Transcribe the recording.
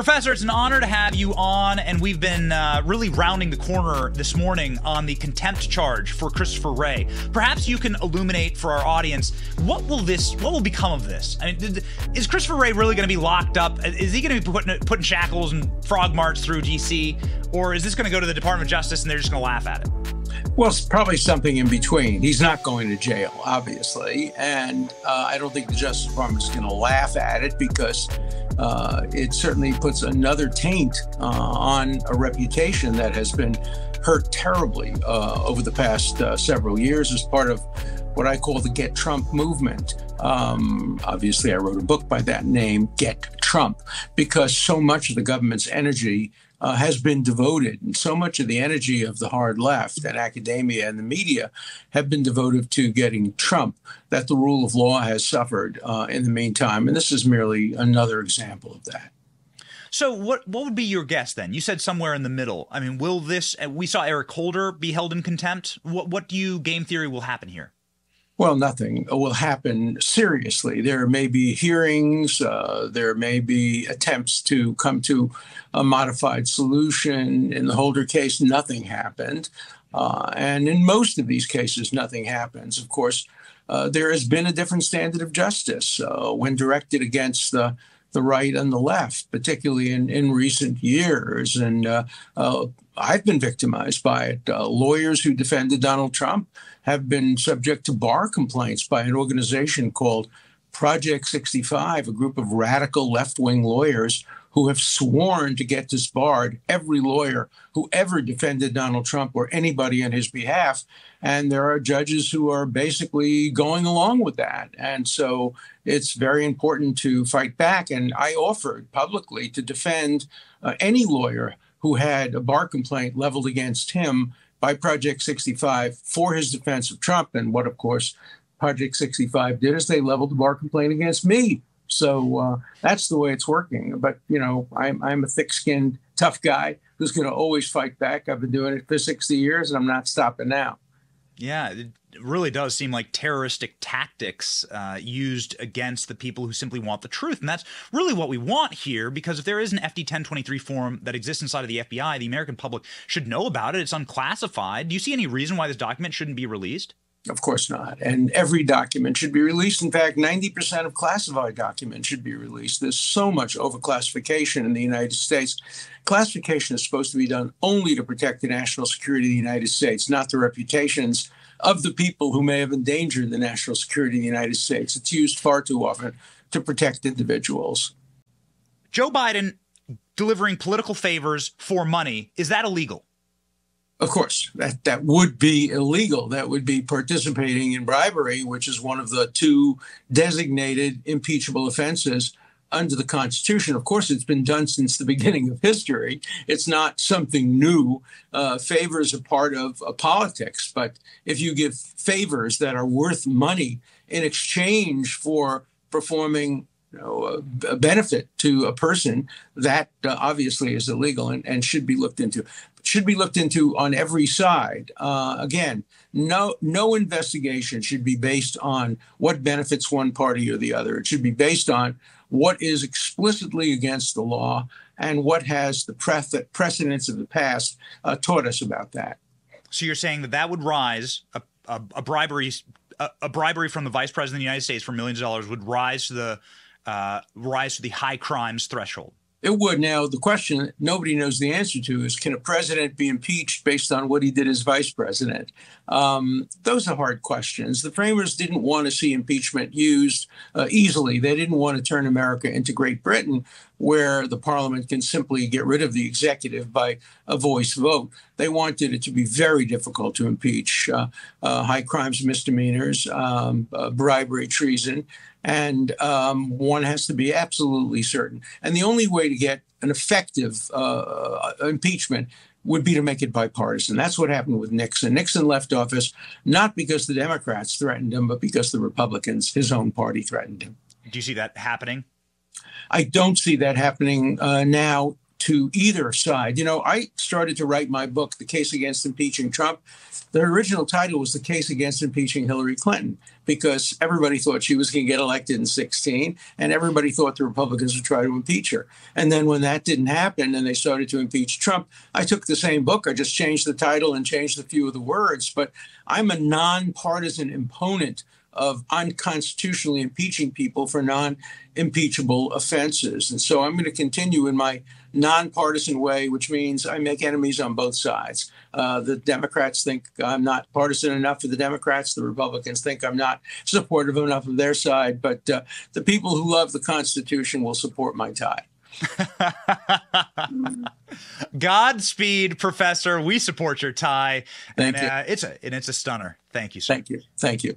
Professor, it's an honor to have you on, and we've been really rounding the corner this morning on the contempt charge for Christopher Wray. Perhaps you can illuminate for our audience, what will become of this? I mean, is Christopher Wray really going to be locked up? Is he going to be put in shackles and frog marched through D.C., or is this going to go to the Department of Justice and they're just going to laugh at it? Well, it's probably something in between. He's not going to jail, obviously, and I don't think the Justice Department is going to laugh at it because it certainly puts another taint on a reputation that has been hurt terribly over the past several years as part of what I call the Get Trump movement. Obviously, I wrote a book by that name, Get Trump, because so much of the government's energy has been devoted, and so much of the energy of the hard left and academia and the media have been devoted to getting Trump, that the rule of law has suffered in the meantime. And this is merely another example of that. So what would be your guess then? You said somewhere in the middle. I mean, will this, we saw Eric Holder be held in contempt. What do you game theory will happen here? Well, nothing will happen seriously. There may be hearings. There may be attempts to come to a modified solution. In the Holder case, nothing happened. And in most of these cases, nothing happens. Of course, there has been a different standard of justice when directed against the right and the left, particularly in recent years. And I've been victimized by it. Lawyers who defended Donald Trump have been subject to bar complaints by an organization called Project 65, a group of radical left-wing lawyers who have sworn to get disbarred every lawyer who ever defended Donald Trump or anybody on his behalf. And there are judges who are basically going along with that. And so it's very important to fight back. And I offered publicly to defend any lawyer who had a bar complaint leveled against him by Project 65 for his defense of Trump. And what, of course, Project 65 did is they leveled the bar complaint against me. So that's the way it's working. But, you know, I'm a thick-skinned, tough guy who's going to always fight back. I've been doing it for 60 years, and I'm not stopping now. Yeah, it really does seem like terroristic tactics used against the people who simply want the truth. And that's really what we want here, because if there is an FD 1023 form that exists inside of the FBI, the American public should know about it. It's unclassified. Do you see any reason why this document shouldn't be released? Of course not. And every document should be released. In fact, 90% of classified documents should be released. There's so much overclassification in the United States. Classification is supposed to be done only to protect the national security of the United States, not the reputations of the people who may have endangered the national security of the United States. It's used far too often to protect individuals. Joe Biden delivering political favors for money, is that illegal? Of course, that would be illegal. That would be participating in bribery, which is one of the two designated impeachable offenses under the Constitution. Of course, it's been done since the beginning of history. It's not something new. Favors are part of politics. But if you give favors that are worth money in exchange for performing a benefit to a person, that obviously is illegal and should be looked into. Should be looked into on every side. Again, no investigation should be based on what benefits one party or the other. It should be based on what is explicitly against the law and what has the precedents of the past taught us about that. So you're saying that would rise, a bribery from the vice president of the United States for millions of dollars would rise to the high crimes threshold? It would. Now, the question that nobody knows the answer to is, can a president be impeached based on what he did as vice president? Those are hard questions. The framers didn't want to see impeachment used easily. They didn't want to turn America into Great Britain, where the parliament can simply get rid of the executive by a voice vote. They wanted it to be very difficult to impeach high crimes, misdemeanors, bribery, treason. And one has to be absolutely certain. And the only way to get an effective impeachment would be to make it bipartisan. That's what happened with Nixon. Nixon left office not because the Democrats threatened him, but because the Republicans, his own party, threatened him. Do you see that happening? I don't see that happening now, to either side. You know, I started to write my book, The Case Against Impeaching Trump. The original title was The Case Against Impeaching Hillary Clinton, because everybody thought she was going to get elected in 2016, and everybody thought the Republicans would try to impeach her. And then when that didn't happen and they started to impeach Trump, I took the same book. I just changed the title and changed a few of the words. But I'm a nonpartisan opponent of unconstitutionally impeaching people for non-impeachable offenses. And so I'm going to continue in my nonpartisan way, which means I make enemies on both sides. The Democrats think I'm not partisan enough for the Democrats. The Republicans think I'm not supportive enough of their side. But the people who love the Constitution will support my tie. Godspeed, Professor. We support your tie. Thank you. It's a stunner. Thank you, sir. Thank you. Thank you.